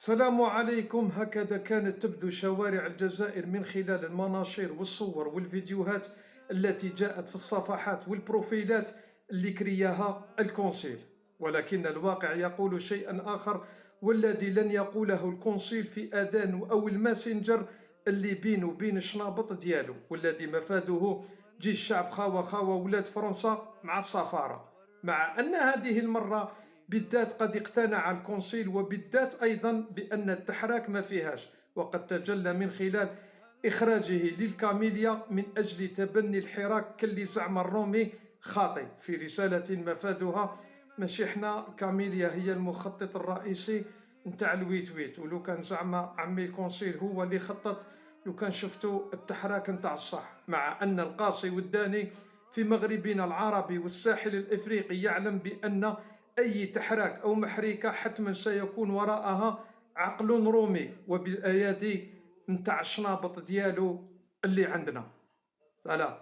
السلام عليكم. هكذا كانت تبدو شوارع الجزائر من خلال المناشير والصور والفيديوهات التي جاءت في الصفحات والبروفيلات اللي كرياها الكونسيل، ولكن الواقع يقول شيئا آخر، والذي لن يقوله الكونسيل في أذان أو الماسنجر اللي بينه وبين الشنابط ديالو، والذي مفاده جيش الشعب خاوة خاوة ولاد فرنسا مع السفارة. مع أن هذه المرة بالذات قد اقتنع الكونسيل، وبالذات أيضا بأن التحراك ما فيهاش، وقد تجلى من خلال إخراجه للكاميليا من أجل تبني الحراك كاللي زعم الرومي خاطئ في رسالة مفادها ماشي حنا كاميليا هي المخطط الرئيسي نتاع الويتويت، ولو كان زعما عمي الكونسيل هو اللي خطط لو كان شفتوا التحراك نتاع الصح. مع أن القاصي والداني في مغربنا العربي والساحل الإفريقي يعلم بأن أي تحراك أو محركة حتما سيكون وراءها عقل رومي وبالأيادي نتاع الشنابط ديالو اللي عندنا. سلام.